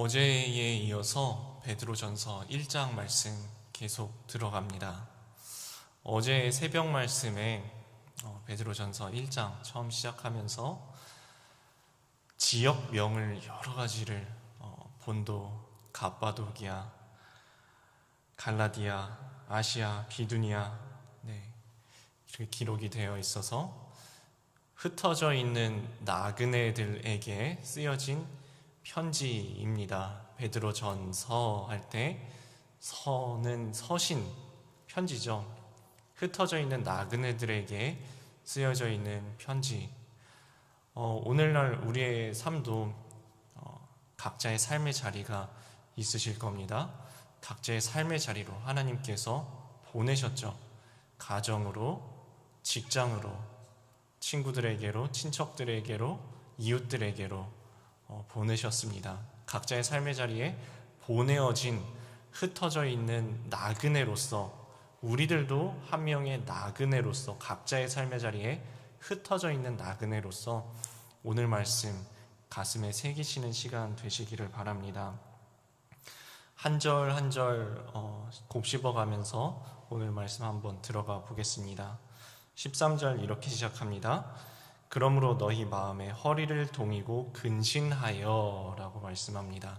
어제에 이어서 베드로전서 1장 말씀 계속 들어갑니다. 어제 새벽 말씀에 베드로전서 1장 처음 시작하면서 지역명을 여러 가지를 본도, 갑바도기아, 갈라디아, 아시아, 비두니아 이렇게 기록이 되어 있어서 흩어져 있는 나그네들에게 쓰여진 편지입니다. 베드로전서 할 때 서는 서신 편지죠. 흩어져 있는 나그네들에게 쓰여져 있는 편지. 오늘날 우리의 삶도 각자의 삶의 자리가 있으실 겁니다. 각자의 삶의 자리로 하나님께서 보내셨죠. 가정으로, 직장으로, 친구들에게로, 친척들에게로, 이웃들에게로 보내셨습니다. 각자의 삶의 자리에 보내어진 흩어져 있는 나그네로서 우리들도 한 명의 나그네로서 각자의 삶의 자리에 곱씹어 있는 나그네로서 오늘 말씀 가슴에 새기시는 시간 되시기를 바랍니다. 한 절 한 절 곱씹어 가면서 오늘 말씀 한번 들어가 보겠습니다. 13절 이렇게 시작합니다. 그러므로 너희 마음에 허리를 동이고 근신하여 라고 말씀합니다.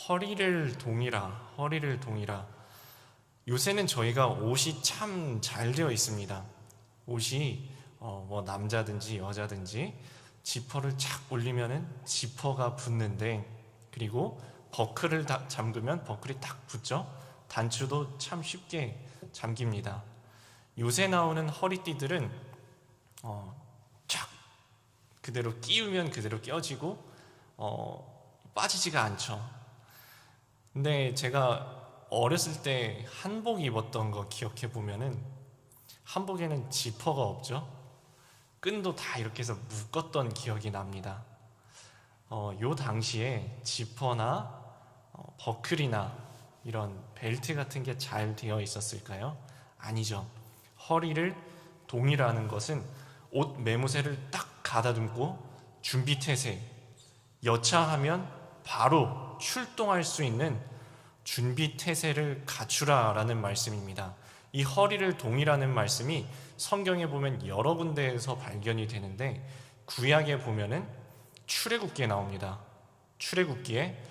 허리를 동이라. 요새는 저희가 옷이 참 잘 되어 있습니다. 옷이 남자든지 여자든지 지퍼를 착 올리면은 지퍼가 붙는데, 그리고 버클을 잠그면 버클이 딱 붙죠. 단추도 참 쉽게 잠깁니다. 요새 나오는 허리띠들은 쫙 그대로 끼우면 그대로 껴지고 빠지지가 않죠. 근데 제가 어렸을 때 한복 입었던 거 기억해 보면은 한복에는 지퍼가 없죠. 끈도 다 이렇게 해서 묶었던 기억이 납니다. 요 당시에 지퍼나 버클이나 이런 벨트 같은 게 잘 되어 있었을까요? 아니죠. 허리를 동이라는 것은 옷 매무새를 딱 가다듬고 준비태세, 여차하면 바로 출동할 수 있는 준비태세를 갖추라라는 말씀입니다. 이 허리를 동이라는 말씀이 성경에 보면 여러 군데에서 발견이 되는데, 구약에 보면은 출애굽기에 나옵니다. 출애굽기에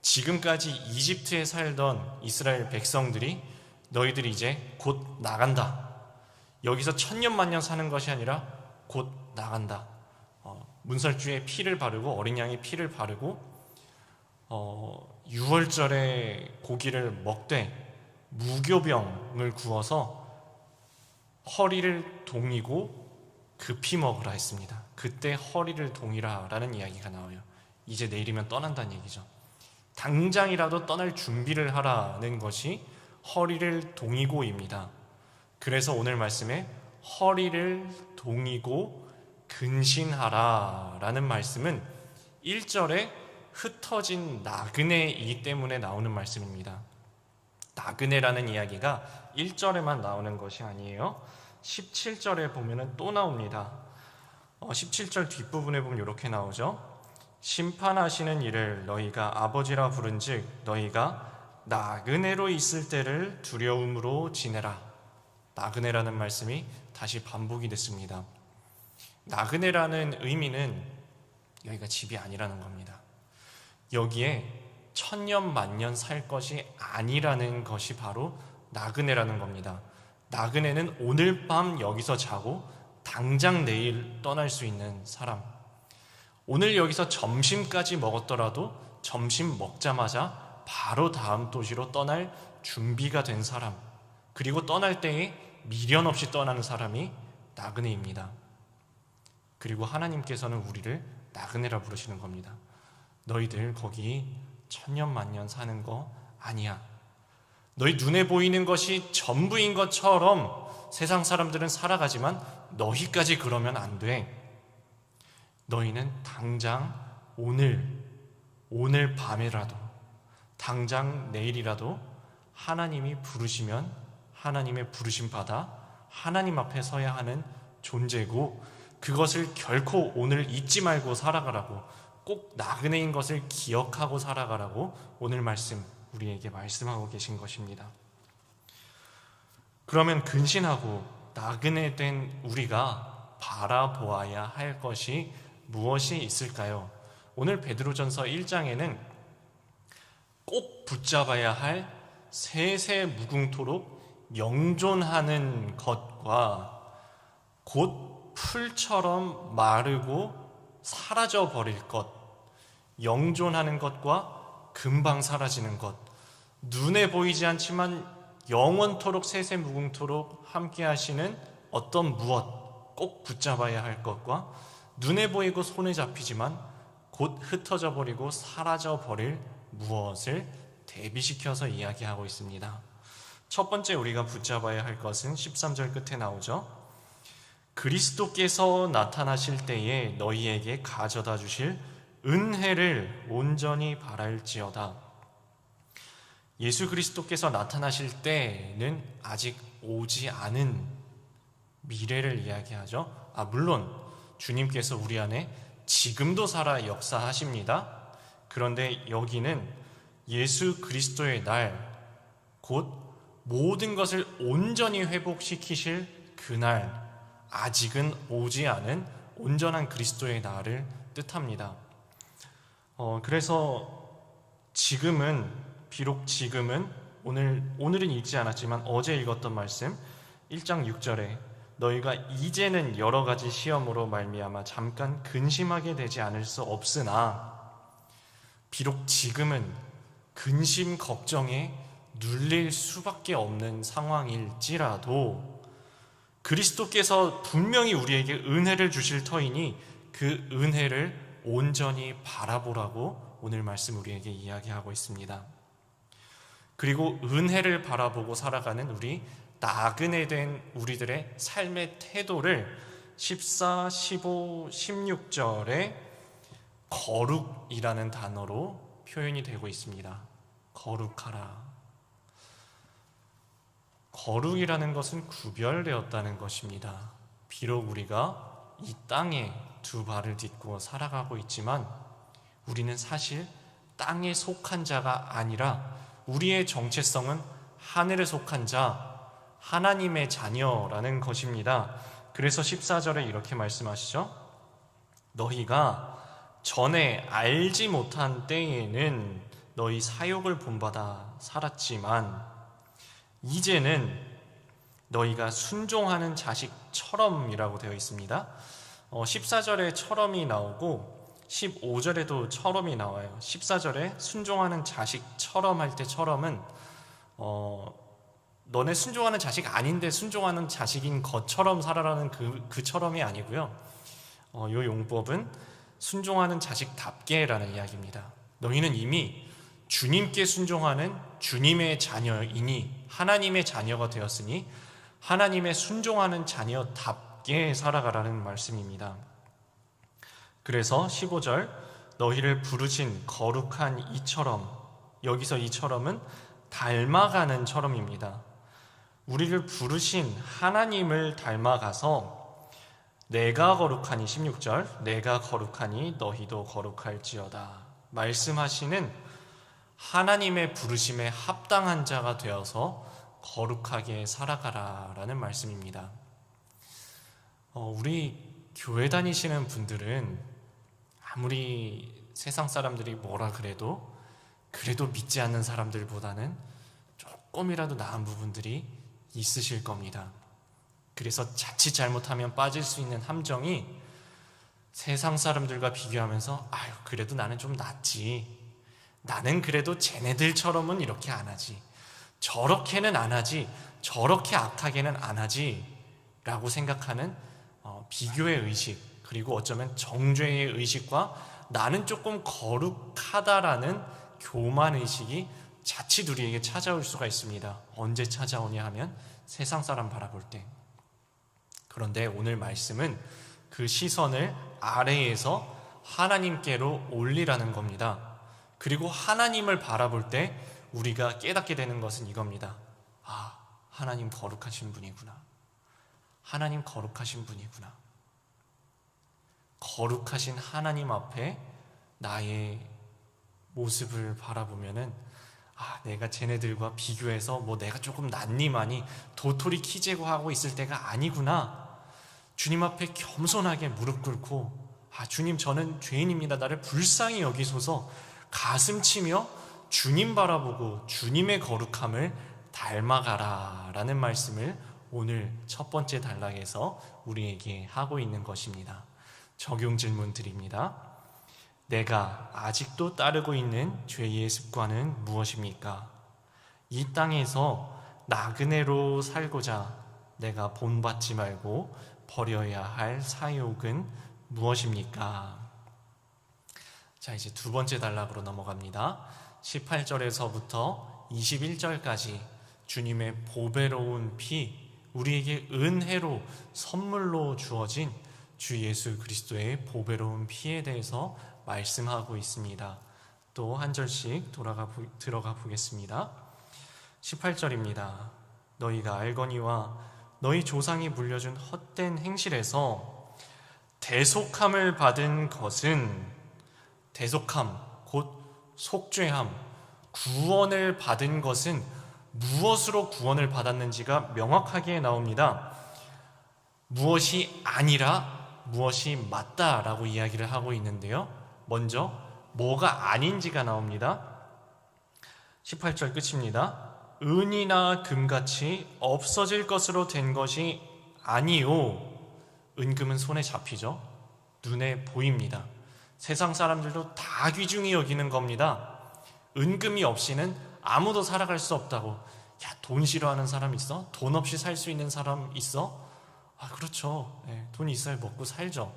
지금까지 이집트에 살던 이스라엘 백성들이 너희들이 이제 곧 나간다. 여기서 천년만년 사는 것이 아니라 곧 나간다. 문설주에 피를 바르고 어린 양의 피를 바르고 유월절에 고기를 먹되 무교병을 구워서 허리를 동이고 급히 먹으라 했습니다. 그때 허리를 동이라 라는 이야기가 나와요. 이제 내일이면 떠난다는 얘기죠. 당장이라도 떠날 준비를 하라는 것이 허리를 동이고입니다. 그래서 오늘 말씀에 허리를 동이고 근신하라 라는 말씀은 1절에 흩어진 나그네이기 때문에 나오는 말씀입니다. 나그네라는 이야기가 1절에만 나오는 것이 아니에요. 17절에 보면 또 나옵니다. 17절 뒷부분에 보면 이렇게 나오죠. 심판하시는 이를 너희가 아버지라 부른즉 너희가 나그네로 있을 때를 두려움으로 지내라. 나그네라는 말씀이 다시 반복이 됐습니다. 나그네라는 의미는 여기가 집이 아니라는 겁니다. 여기에 천년 만년 살 것이 아니라는 것이 바로 나그네라는 겁니다. 나그네는 오늘 밤 여기서 자고 당장 내일 떠날 수 있는 사람. 오늘 여기서 점심까지 먹었더라도 점심 먹자마자 바로 다음 도시로 떠날 준비가 된 사람, 그리고 떠날 때에 미련 없이 떠나는 사람이 나그네입니다. 그리고 하나님께서는 우리를 나그네라 부르시는 겁니다. 너희들 거기 천년만년 사는 거 아니야. 너희 눈에 보이는 것이 전부인 것처럼 세상 사람들은 살아가지만 너희까지 그러면 안 돼. 너희는 당장 오늘 밤에라도, 당장 내일이라도 하나님이 부르시면 하나님의 부르심 받아 하나님 앞에 서야 하는 존재고, 그것을 결코 오늘 잊지 말고 살아가라고 꼭 나그네인 것을 기억하고 살아가라고 오늘 말씀 우리에게 말씀하고 계신 것입니다. 그러면 근신하고 나그네 된 우리가 바라보아야 할 것이 무엇이 있을까요? 오늘 베드로전서 1장에는 꼭 붙잡아야 할 세세 무궁토록 영존하는 것과 곧 풀처럼 마르고 사라져 버릴 것, 영존하는 것과 금방 사라지는 것, 눈에 보이지 않지만 영원토록 세세 무궁토록 함께 하시는 어떤 무엇, 꼭 붙잡아야 할 것과 눈에 보이고 손에 잡히지만 곧 흩어져 버리고 사라져 버릴 무엇을 대비시켜서 이야기하고 있습니다. 첫 번째 우리가 붙잡아야 할 것은 13절 끝에 나오죠. 그리스도께서 나타나실 때에 너희에게 가져다 주실 은혜를 온전히 바랄지어다. 예수 그리스도께서 나타나실 때는 아직 오지 않은 미래를 이야기하죠. 물론 주님께서 우리 안에 지금도 살아 역사하십니다. 그런데 여기는 예수 그리스도의 날, 곧 모든 것을 온전히 회복시키실 그날, 아직은 오지 않은 온전한 그리스도의 날을 뜻합니다. 그래서 지금은, 비록 지금은 오늘은 읽지 않았지만 어제 읽었던 말씀 1장 6절에 너희가 이제는 여러 가지 시험으로 말미암아 잠깐 근심하게 되지 않을 수 없으나, 비록 지금은 근심 걱정에 눌릴 수밖에 없는 상황일지라도 그리스도께서 분명히 우리에게 은혜를 주실 터이니 그 은혜를 온전히 바라보라고 오늘 말씀 우리에게 이야기하고 있습니다. 그리고 은혜를 바라보고 살아가는 우리 나그네 된 우리들의 삶의 태도를 14, 15, 16절에 거룩이라는 단어로 표현이 되고 있습니다. 거룩하라. 거룩이라는 것은 구별되었다는 것입니다. 비록 우리가 이 땅에 두 발을 딛고 살아가고 있지만 우리는 사실 땅에 속한 자가 아니라 우리의 정체성은 하늘에 속한 자, 하나님의 자녀라는 것입니다. 그래서 14절에 이렇게 말씀하시죠. 너희가 전에 알지 못한 때에는 너희 사욕을 본받아 살았지만 이제는 너희가 순종하는 자식처럼이라고 되어 있습니다. 14절에 처럼이 나오고 15절에도 처럼이 나와요. 14절에 순종하는 자식처럼 할 때 처럼은 너네 순종하는 자식 아닌데 순종하는 자식인 것처럼 살아라는 그 처럼이 아니고요. 이 용법은 순종하는 자식답게라는 이야기입니다. 너희는 이미 주님께 순종하는 주님의 자녀이니 하나님의 자녀가 되었으니 하나님의 순종하는 자녀답게 살아가라는 말씀입니다. 그래서 15절 너희를 부르신 거룩한 이처럼, 여기서 이처럼은 닮아가는 처럼입니다. 우리를 부르신 하나님을 닮아가서 내가 거룩하니 16절 내가 거룩하니 너희도 거룩할지어다 말씀하시는 하나님의 부르심에 합당한 자가 되어서 거룩하게 살아가라라는 말씀입니다. 우리 교회 다니시는 분들은 아무리 세상 사람들이 뭐라 그래도 믿지 않는 사람들보다는 조금이라도 나은 부분들이 있으실 겁니다. 그래서 자칫 잘못하면 빠질 수 있는 함정이 세상 사람들과 비교하면서 그래도 나는 좀 낫지, 나는 그래도 쟤네들처럼은 이렇게 안 하지, 저렇게는 안 하지, 저렇게 악하게는 안 하지 라고 생각하는 비교의 의식, 그리고 어쩌면 정죄의 의식과 나는 조금 거룩하다라는 교만의식이 자칫 우리에게 찾아올 수가 있습니다. 언제 찾아오냐 하면 세상 사람 바라볼 때. 그런데 오늘 말씀은 그 시선을 아래에서 하나님께로 올리라는 겁니다. 그리고 하나님을 바라볼 때 우리가 깨닫게 되는 것은 이겁니다. 하나님 거룩하신 분이구나. 하나님 거룩하신 분이구나. 거룩하신 하나님 앞에 나의 모습을 바라보면은 내가 쟤네들과 비교해서 내가 조금 낫니마니 도토리 키재고 하고 있을 때가 아니구나. 주님 앞에 겸손하게 무릎 꿇고 주님, 저는 죄인입니다. 나를 불쌍히 여기소서 가슴 치며 주님 바라보고 주님의 거룩함을 닮아가라 라는 말씀을 오늘 첫 번째 단락에서 우리에게 하고 있는 것입니다. 적용 질문 드립니다. 내가 아직도 따르고 있는 죄의 습관은 무엇입니까? 이 땅에서 나그네로 살고자 내가 본받지 말고 버려야 할 사욕은 무엇입니까? 자, 이제 두 번째 단락으로 넘어갑니다. 18절에서부터 21절까지 주님의 보배로운 피, 우리에게 은혜로 선물로 주어진 주 예수 그리스도의 보배로운 피에 대해서 말씀하고 있습니다. 또 한 절씩 들어가 보겠습니다. 18절입니다. 너희가 알거니와 너희 조상이 물려준 헛된 행실에서 대속함을 받은 것은, 대속함 곧 속죄함, 구원을 받은 것은 무엇으로 구원을 받았는지가 명확하게 나옵니다. 무엇이 아니라 무엇이 맞다라고 이야기를 하고 있는데요, 먼저 뭐가 아닌지가 나옵니다. 18절 끝입니다. 은이나 금같이 없어질 것으로 된 것이 아니요. 은금은 손에 잡히죠. 눈에 보입니다. 세상 사람들도 다 귀중히 여기는 겁니다. 은금이 없이는 아무도 살아갈 수 없다고. 돈 싫어하는 사람 있어? 돈 없이 살 수 있는 사람 있어? 그렇죠. 돈이 있어야 먹고 살죠.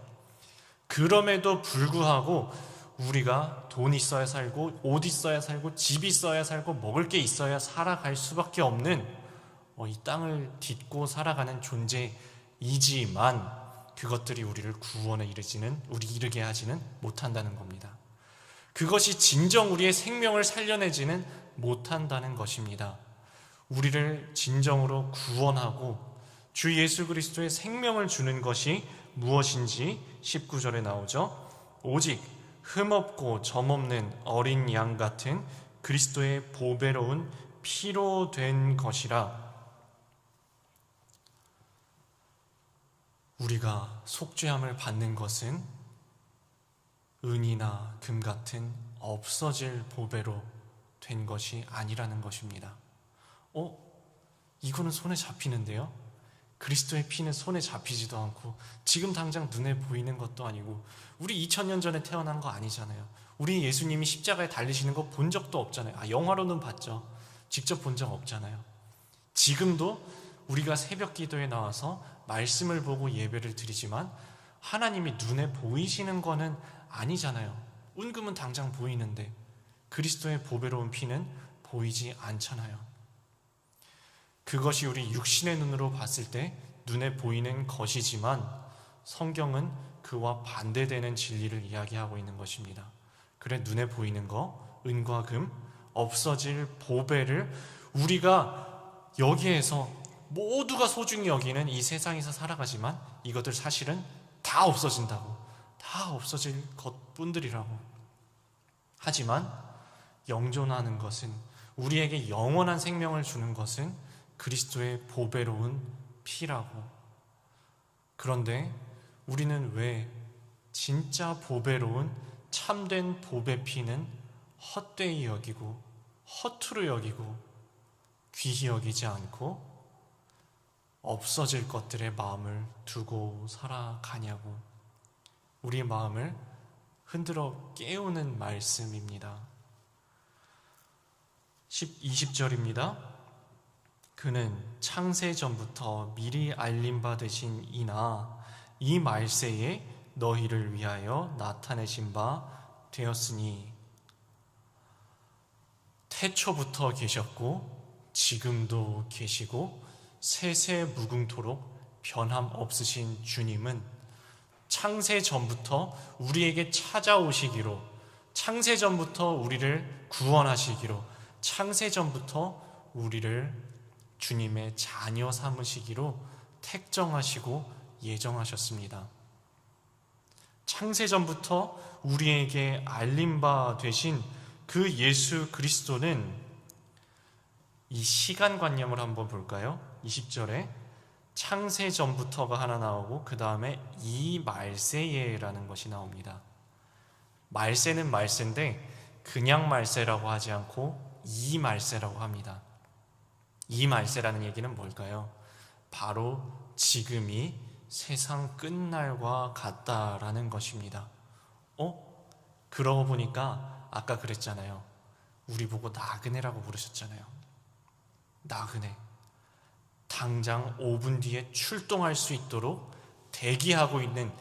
그럼에도 불구하고 우리가 돈 있어야 살고, 옷 있어야 살고, 집 있어야 살고, 먹을 게 있어야 살아갈 수밖에 없는 이 땅을 딛고 살아가는 존재이지만, 그것들이 우리를 구원에 이르게 하지는 못한다는 겁니다. 그것이 진정 우리의 생명을 살려내지는 못한다는 것입니다. 우리를 진정으로 구원하고 주 예수 그리스도의 생명을 주는 것이 무엇인지 19절에 나오죠. 오직 흠없고 점없는 어린 양 같은 그리스도의 보배로운 피로 된 것이라. 우리가 속죄함을 받는 것은 은이나 금 같은 없어질 보배로 된 것이 아니라는 것입니다. 이거는 손에 잡히는데요? 그리스도의 피는 손에 잡히지도 않고 지금 당장 눈에 보이는 것도 아니고, 우리 2000년 전에 태어난 거 아니잖아요. 우리 예수님이 십자가에 달리시는 거 본 적도 없잖아요. 영화로는 봤죠. 직접 본 적 없잖아요. 지금도 우리가 새벽 기도에 나와서 말씀을 보고 예배를 드리지만 하나님이 눈에 보이시는 거는 아니잖아요. 은금은 당장 보이는데 그리스도의 보배로운 피는 보이지 않잖아요. 그것이 우리 육신의 눈으로 봤을 때 눈에 보이는 것이지만 성경은 그와 반대되는 진리를 이야기하고 있는 것입니다. 그래, 눈에 보이는 거, 은과 금, 없어질 보배를 우리가 여기에서 모두가 소중히 여기는 이 세상에서 살아가지만 이것들 사실은 다 없어진다고, 다 없어질 것뿐들이라고. 하지만 영존하는 것은, 우리에게 영원한 생명을 주는 것은 그리스도의 보배로운 피라고. 그런데 우리는 왜 진짜 보배로운 참된 보배 피는 헛되이 여기고 허투루 여기고 귀히 여기지 않고 없어질 것들의 마음을 두고 살아가냐고. 우리의 마음을 흔들어 깨우는 말씀입니다. 20절입니다. 그는 창세전부터 미리 알림받으신 이나 이 말세에 너희를 위하여 나타내신 바 되었으니. 태초부터 계셨고 지금도 계시고 세세무궁토록 변함없으신 주님은 창세전부터 우리에게 찾아오시기로, 창세전부터 우리를 구원하시기로, 창세전부터 우리를 주님의 자녀 삼으시기로 택정하시고 예정하셨습니다. 창세전부터 우리에게 알림 바 되신 그 예수 그리스도는, 이 시간관념을 한번 볼까요? 20절에 창세 전부터가 하나 나오고 그 다음에 이 말세에라는 것이 나옵니다. 말세는 말세인데 그냥 말세라고 하지 않고 이 말세라고 합니다. 이 말세라는 얘기는 뭘까요? 바로 지금이 세상 끝날과 같다라는 것입니다. 그러고 보니까 아까 그랬잖아요. 우리 보고 나그네라고 부르셨잖아요. 나그네. 당장 5분 뒤에 출동할 수 있도록 대기하고 있는,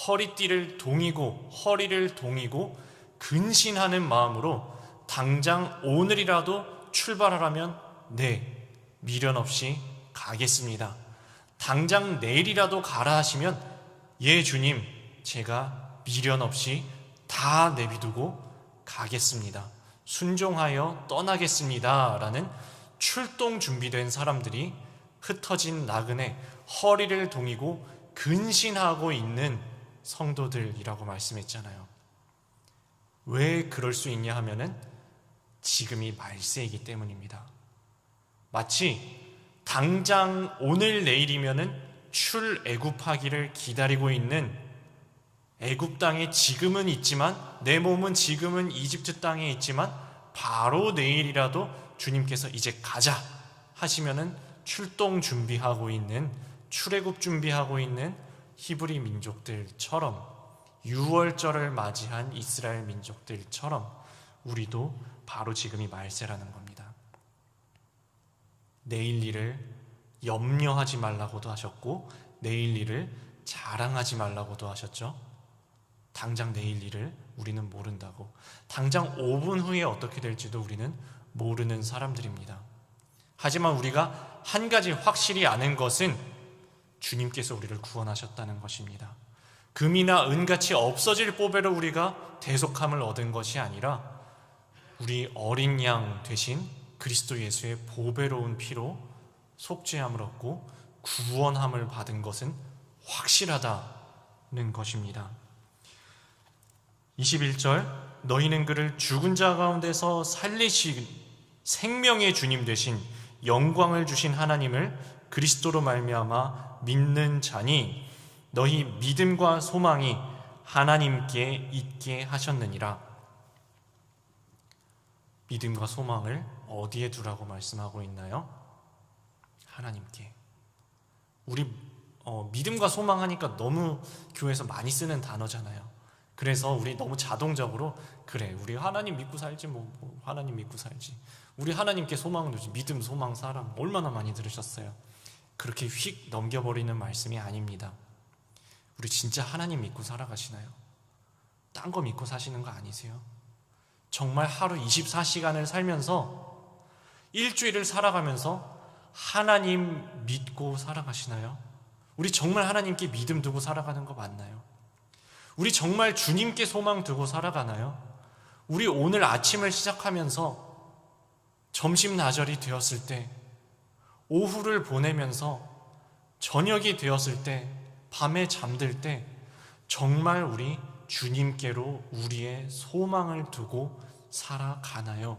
허리띠를 동이고 허리를 동이고 근신하는 마음으로 당장 오늘이라도 출발하라면 네, 미련 없이 가겠습니다. 당장 내일이라도 가라 하시면 예 주님, 제가 미련 없이 다 내비두고 가겠습니다. 순종하여 떠나겠습니다 라는 출동 준비된 사람들이 흩어진 나그네, 허리를 동이고 근신하고 있는 성도들이라고 말씀했잖아요. 왜 그럴 수 있냐 하면은 지금이 말세이기 때문입니다. 마치 당장 오늘 내일이면은 출애굽하기를 기다리고 있는, 애굽 땅에 지금은 있지만 내 몸은 지금은 이집트 땅에 있지만 바로 내일이라도 주님께서 이제 가자 하시면은 출동 준비하고 있는, 출애굽 준비하고 있는 히브리 민족들처럼, 유월절을 맞이한 이스라엘 민족들처럼 우리도 바로 지금이 말세라는 겁니다. 내일 일을 염려하지 말라고도 하셨고 내일 일을 자랑하지 말라고도 하셨죠. 당장 내일 일을 우리는 모른다고, 당장 5분 후에 어떻게 될지도 우리는 모르는 사람들입니다. 하지만 우리가 한 가지 확실히 아는 것은 주님께서 우리를 구원하셨다는 것입니다. 금이나 은같이 없어질 보배로 우리가 대속함을 얻은 것이 아니라 우리 어린 양 되신 그리스도 예수의 보배로운 피로 속죄함을 얻고 구원함을 받은 것은 확실하다는 것입니다. 21절, 너희는 그를 죽은 자 가운데서 살리신 생명의 주님 되신 영광을 주신 하나님을 그리스도로 말미암아 믿는 자니 너희 믿음과 소망이 하나님께 있게 하셨느니라. 믿음과 소망을 어디에 두라고 말씀하고 있나요? 하나님께. 우리 믿음과 소망 하니까 너무 교회에서 많이 쓰는 단어잖아요. 그래서 우리 너무 자동적으로 그래, 우리 하나님 믿고 살지, 뭐 하나님 믿고 살지, 우리 하나님께 소망 두지, 믿음, 소망, 사랑 얼마나 많이 들으셨어요. 그렇게 휙 넘겨버리는 말씀이 아닙니다. 우리 진짜 하나님 믿고 살아가시나요? 딴 거 믿고 사시는 거 아니세요? 정말 하루 24시간을 살면서, 일주일을 살아가면서 하나님 믿고 살아가시나요? 우리 정말 하나님께 믿음 두고 살아가는 거 맞나요? 우리 정말 주님께 소망 두고 살아가나요? 우리 오늘 아침을 시작하면서 점심 나절이 되었을 때, 오후를 보내면서 저녁이 되었을 때, 밤에 잠들 때 정말 우리 주님께로 우리의 소망을 두고 살아가나요?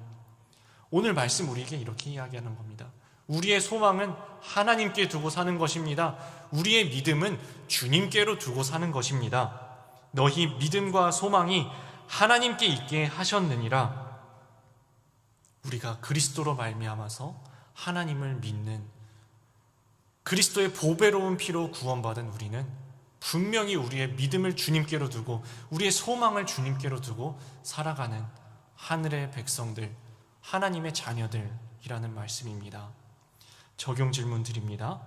오늘 말씀 우리에게 이렇게 이야기하는 겁니다. 우리의 소망은 하나님께 두고 사는 것입니다. 우리의 믿음은 주님께로 두고 사는 것입니다. 너희 믿음과 소망이 하나님께 있게 하셨느니라. 우리가 그리스도로 말미암아서 하나님을 믿는, 그리스도의 보배로운 피로 구원받은 우리는 분명히 우리의 믿음을 주님께로 두고 우리의 소망을 주님께로 두고 살아가는 하늘의 백성들, 하나님의 자녀들이라는 말씀입니다. 적용 질문 드립니다.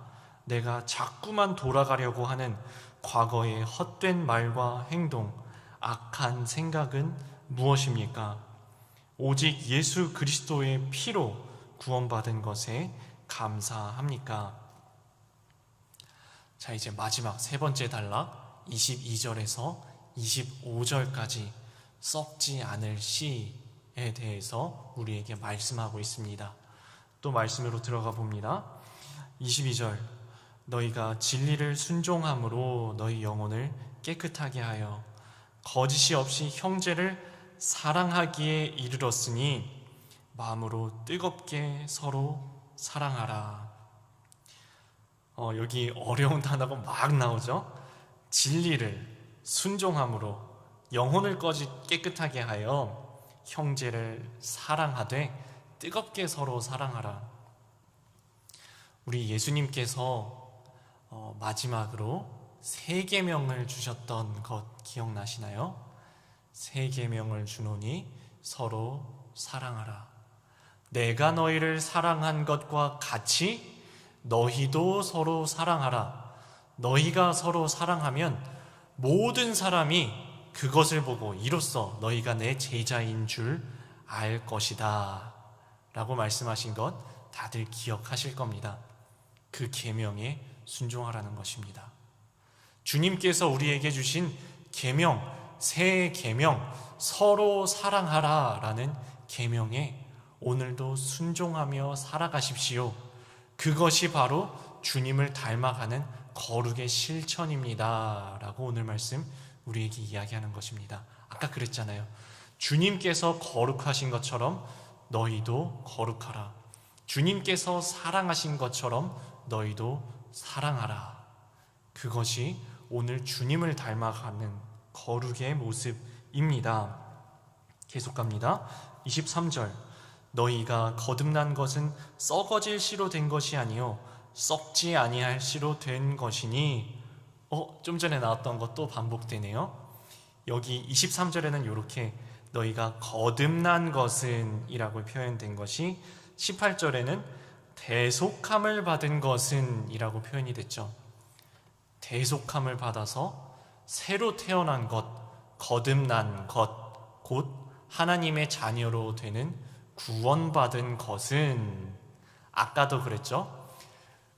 내가 자꾸만 돌아가려고 하는 과거의 헛된 말과 행동, 악한 생각은 무엇입니까? 오직 예수 그리스도의 피로 구원받은 것에 감사합니까? 자, 이제 마지막 세 번째 단락 22절에서 25절까지 썩지 않을 씨에 대해서 우리에게 말씀하고 있습니다. 또 말씀으로 들어가 봅니다. 22절, 너희가 진리를 순종함으로 너희 영혼을 깨끗하게 하여 거짓이 없이 형제를 사랑하기에 이르렀으니 마음으로 뜨겁게 서로 사랑하라. 여기 어려운 단어가 막 나오죠. 진리를 순종함으로 영혼을 깨끗하게 하여 형제를 사랑하되 뜨겁게 서로 사랑하라. 우리 예수님께서 마지막으로 세 계명을 주셨던 것 기억나시나요? 세 계명을 주노니 서로 사랑하라. 내가 너희를 사랑한 것과 같이 너희도 서로 사랑하라. 너희가 서로 사랑하면 모든 사람이 그것을 보고 이로써 너희가 내 제자인 줄 알 것이다 라고 말씀하신 것 다들 기억하실 겁니다. 그 계명에 순종하라는 것입니다. 주님께서 우리에게 주신 계명, 새 계명, 서로 사랑하라 라는 계명에 오늘도 순종하며 살아가십시오. 그것이 바로 주님을 닮아가는 거룩의 실천입니다 라고 오늘 말씀 우리에게 이야기하는 것입니다. 아까 그랬잖아요. 주님께서 거룩하신 것처럼 너희도 거룩하라. 주님께서 사랑하신 것처럼 너희도 사랑하라. 그것이 오늘 주님을 닮아가는 거룩의 모습입니다. 계속 갑니다. 23절. 너희가 거듭난 것은 썩어질 씨로 된 것이 아니요 썩지 아니할 씨로 된 것이니. 좀 전에 나왔던 것도 반복되네요. 여기 23절에는 이렇게 너희가 거듭난 것은 이라고 표현된 것이 18절에는 대속함을 받은 것은 이라고 표현이 됐죠. 대속함을 받아서 새로 태어난 것, 거듭난 것, 곧 하나님의 자녀로 되는 구원받은 것은 아까도 그랬죠.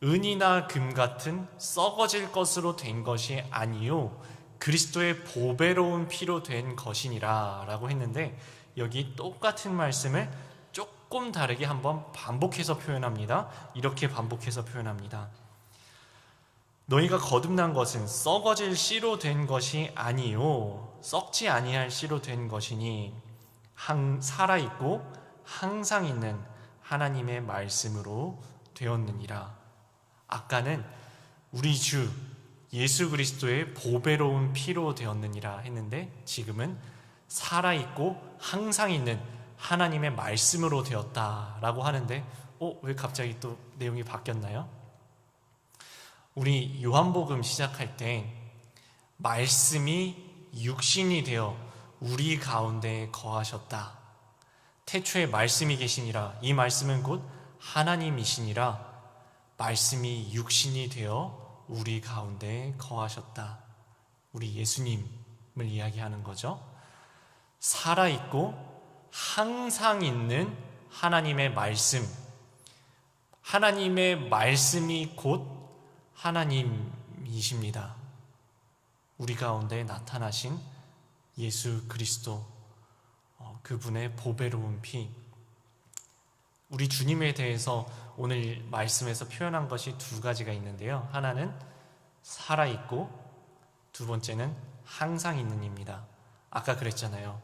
은이나 금 같은 썩어질 것으로 된 것이 아니요 그리스도의 보배로운 피로 된 것이니라 라고 했는데, 여기 똑같은 말씀을 조금 다르게 한번 반복해서 표현합니다. 이렇게 반복해서 표현합니다. 너희가 거듭난 것은 썩어질 씨로 된 것이 아니요 썩지 아니할 씨로 된 것이니 살아있고 항상 있는 하나님의 말씀으로 되었느니라. 아까는 우리 주 예수 그리스도의 보배로운 피로 되었느니라 했는데, 지금은 살아있고 항상 있는 하나님의 말씀으로 되었다라고 하는데, 왜 갑자기 또 내용이 바뀌었나요? 우리 요한복음 시작할 때 말씀이 육신이 되어 우리 가운데 거하셨다. 태초에 말씀이 계시니라. 이 말씀은 곧 하나님이시니라. 말씀이 육신이 되어 우리 가운데 거하셨다. 우리 예수님을 이야기하는 거죠. 살아있고 항상 있는 하나님의 말씀, 하나님의 말씀이 곧 하나님이십니다. 우리 가운데 나타나신 예수 그리스도, 그분의 보배로운 피. 우리 주님에 대해서 오늘 말씀에서 표현한 것이 두 가지가 있는데요. 하나는 살아있고 두 번째는 항상 있는 입니다. 아까 그랬잖아요.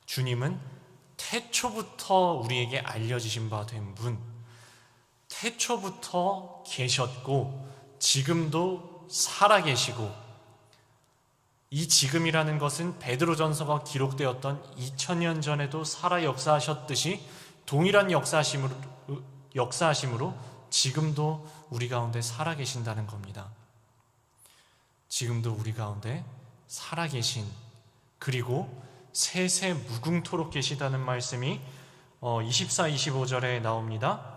주님은 태초부터 우리에게 알려주신 바 된 분, 태초부터 계셨고 지금도 살아계시고, 이 지금이라는 것은 베드로전서가 기록되었던 2000년 전에도 살아 역사하셨듯이 동일한 역사하심으로 지금도 우리 가운데 살아계신다는 겁니다. 지금도 우리 가운데 살아계신, 그리고 세세 무궁토록 계시다는 말씀이 24, 25절에 나옵니다.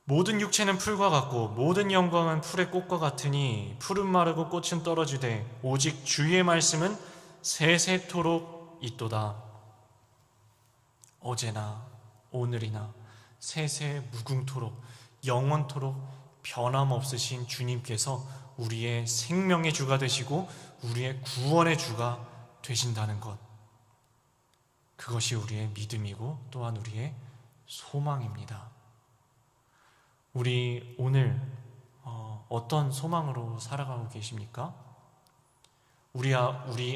모든 육체는 풀과 같고 모든 영광은 풀의 꽃과 같으니 풀은 마르고 꽃은 떨어지되 오직 주의 말씀은 세세토록 있도다. 어제나 오늘이나 세세 무궁토록 영원토록 변함없으신 주님께서 우리의 생명의 주가 되시고 우리의 구원의 주가 되신다는 것, 그것이 우리의 믿음이고 또한 우리의 소망입니다. 우리 오늘 어떤 소망으로 살아가고 계십니까? 우리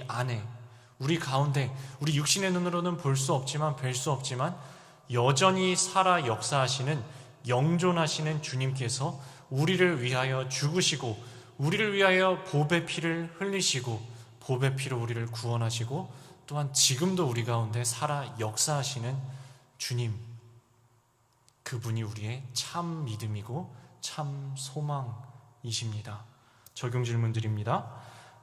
안에, 우리 가운데 우리 육신의 눈으로는 볼 수 없지만 뵐 수 없지만 여전히 살아 역사하시는 영존하시는 주님께서 우리를 위하여 죽으시고 우리를 위하여 보배 피를 흘리시고 보배 피로 우리를 구원하시고 또한 지금도 우리 가운데 살아 역사하시는 주님, 그분이 우리의 참 믿음이고 참 소망이십니다. 적용 질문 드립니다.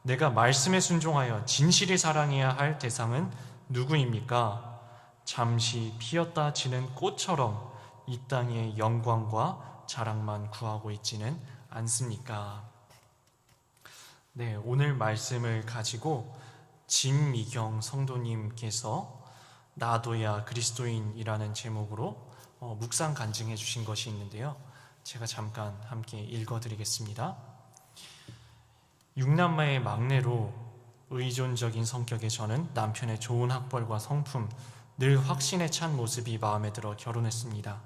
내가 말씀에 순종하여 진실이 사랑해야 할 대상은 누구입니까? 잠시 피었다 지는 꽃처럼 이 땅의 영광과 자랑만 구하고 있지는 않습니까? 네, 오늘 말씀을 가지고 진미경 성도님께서 나도야 그리스도인이라는 제목으로 묵상 간증해 주신 것이 있는데요. 제가 잠깐 함께 읽어드리겠습니다. 육남매의 막내로 의존적인 성격의 저는 남편의 좋은 학벌과 성품, 늘 확신에 찬 모습이 마음에 들어 결혼했습니다.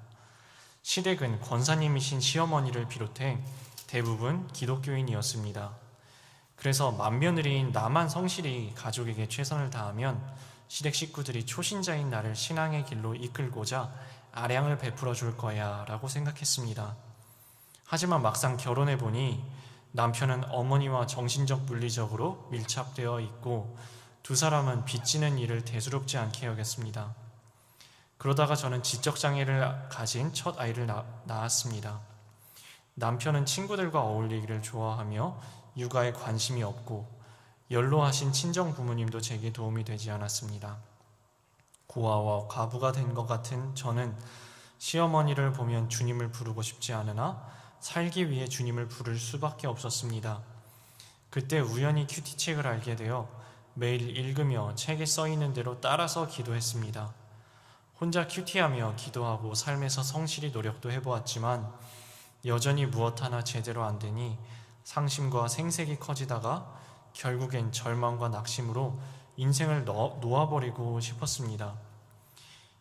시댁은 권사님이신 시어머니를 비롯해 대부분 기독교인이었습니다. 그래서 맏며느리인 나만 성실히 가족에게 최선을 다하면 시댁 식구들이 초신자인 나를 신앙의 길로 이끌고자 아량을 베풀어 줄 거야 라고 생각했습니다. 하지만 막상 결혼해 보니 남편은 어머니와 정신적 물리적으로 밀착되어 있고 두 사람은 빚지는 일을 대수롭지 않게 여겼습니다. 그러다가 저는 지적장애를 가진 첫 아이를 낳았습니다. 남편은 친구들과 어울리기를 좋아하며 육아에 관심이 없고 연로하신 친정 부모님도 제게 도움이 되지 않았습니다. 고아와 과부가 된 것 같은 저는 시어머니를 보면 주님을 부르고 싶지 않으나 살기 위해 주님을 부를 수밖에 없었습니다. 그때 우연히 큐티책을 알게 되어 매일 읽으며 책에 써있는 대로 따라서 기도했습니다. 혼자 큐티하며 기도하고 삶에서 성실히 노력도 해보았지만 여전히 무엇 하나 제대로 안 되니 상심과 생색이 커지다가 결국엔 절망과 낙심으로 인생을 놓아버리고 싶었습니다.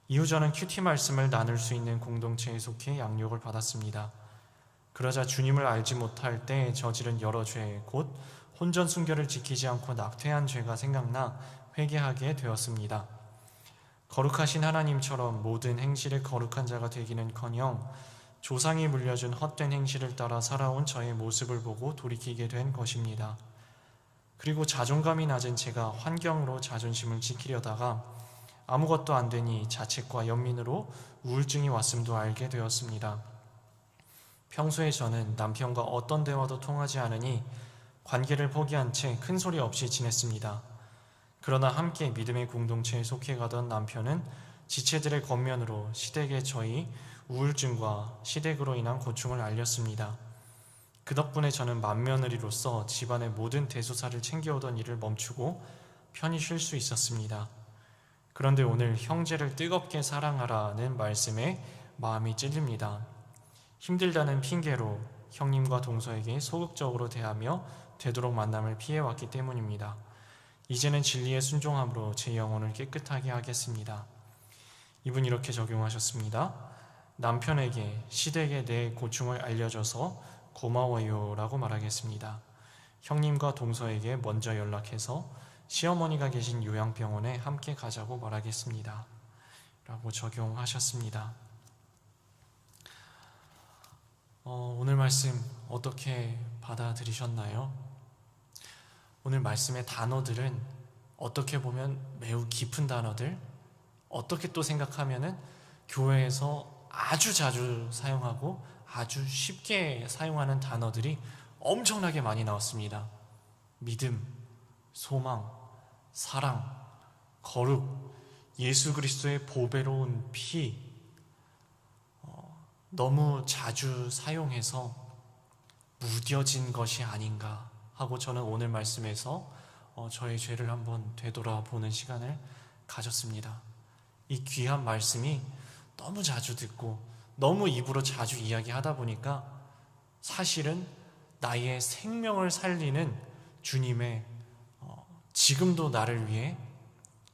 이후 저는 큐티 말씀을 나눌 수 있는 공동체에 속해 양육을 받았습니다. 그러자 주님을 알지 못할 때 저지른 여러 죄, 곧 혼전순결을 지키지 않고 낙태한 죄가 생각나 회개하게 되었습니다. 거룩하신 하나님처럼 모든 행실에 거룩한 자가 되기는커녕 조상이 물려준 헛된 행실을 따라 살아온 저의 모습을 보고 돌이키게 된 것입니다. 그리고 자존감이 낮은 제가 환경으로 자존심을 지키려다가 아무것도 안 되니 자책과 연민으로 우울증이 왔음도 알게 되었습니다. 평소에 저는 남편과 어떤 대화도 통하지 않으니 관계를 포기한 채 큰 소리 없이 지냈습니다. 그러나 함께 믿음의 공동체에 속해 가던 남편은 지체들의 겉면으로 시댁에 저희 우울증과 시댁으로 인한 고충을 알렸습니다. 그 덕분에 저는 맏며느리로서 집안의 모든 대소사를 챙겨오던 일을 멈추고 편히 쉴 수 있었습니다. 그런데 오늘 형제를 뜨겁게 사랑하라는 말씀에 마음이 찔립니다. 힘들다는 핑계로 형님과 동서에게 소극적으로 대하며 되도록 만남을 피해왔기 때문입니다. 이제는 진리에 순종함으로 제 영혼을 깨끗하게 하겠습니다. 이분 이렇게 적용하셨습니다. 남편에게 시댁에 내 고충을 알려줘서 고마워요 라고 말하겠습니다. 형님과 동서에게 먼저 연락해서 시어머니가 계신 요양병원에 함께 가자고 말하겠습니다 라고 적용하셨습니다. 오늘 말씀 어떻게 받아들이셨나요? 오늘 말씀의 단어들은 어떻게 보면 매우 깊은 단어들, 어떻게 또 생각하면은 교회에서 아주 자주 사용하고 아주 쉽게 사용하는 단어들이 엄청나게 많이 나왔습니다. 믿음, 소망, 사랑, 거룩, 예수 그리스도의 보배로운 피, 너무 자주 사용해서 무뎌진 것이 아닌가 하고 저는 오늘 말씀에서 저의 죄를 한번 되돌아보는 시간을 가졌습니다. 이 귀한 말씀이 너무 자주 듣고 너무 입으로 자주 이야기하다 보니까 사실은 나의 생명을 살리는 주님의 지금도 나를 위해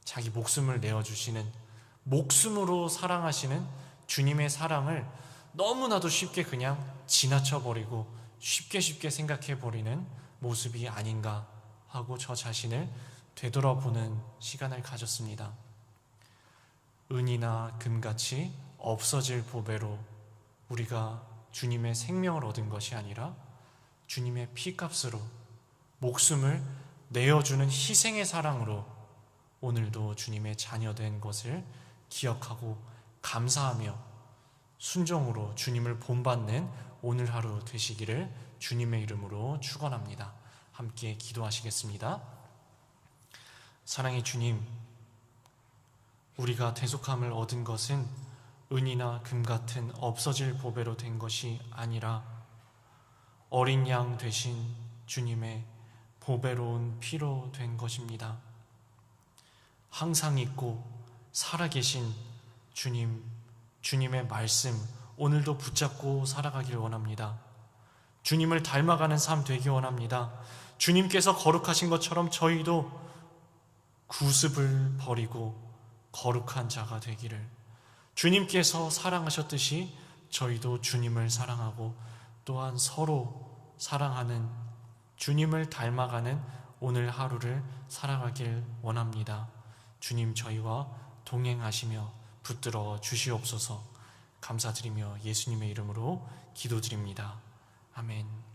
자기 목숨을 내어주시는 목숨으로 사랑하시는 주님의 사랑을 너무나도 쉽게 그냥 지나쳐버리고 쉽게 생각해버리는 모습이 아닌가 하고 저 자신을 되돌아보는 시간을 가졌습니다. 은이나 금같이 없어질 보배로 우리가 주님의 생명을 얻은 것이 아니라 주님의 피값으로 목숨을 내어주는 희생의 사랑으로 오늘도 주님의 자녀된 것을 기억하고 감사하며 순종으로 주님을 본받는 오늘 하루 되시기를 주님의 이름으로 축원합니다. 함께 기도하시겠습니다. 사랑의 주님, 우리가 대속함을 얻은 것은 은이나 금 같은 없어질 보배로 된 것이 아니라 어린 양 되신 주님의 보배로운 피로 된 것입니다. 항상 있고 살아계신 주님, 주님의 말씀 오늘도 붙잡고 살아가길 원합니다. 주님을 닮아가는 삶 되기 원합니다. 주님께서 거룩하신 것처럼 저희도 구습을 버리고 거룩한 자가 되기를, 주님께서 사랑하셨듯이 저희도 주님을 사랑하고 또한 서로 사랑하는 주님을 닮아가는 오늘 하루를 살아가길 원합니다. 주님, 저희와 동행하시며 붙들어 주시옵소서. 감사드리며 예수님의 이름으로 기도드립니다. 아멘.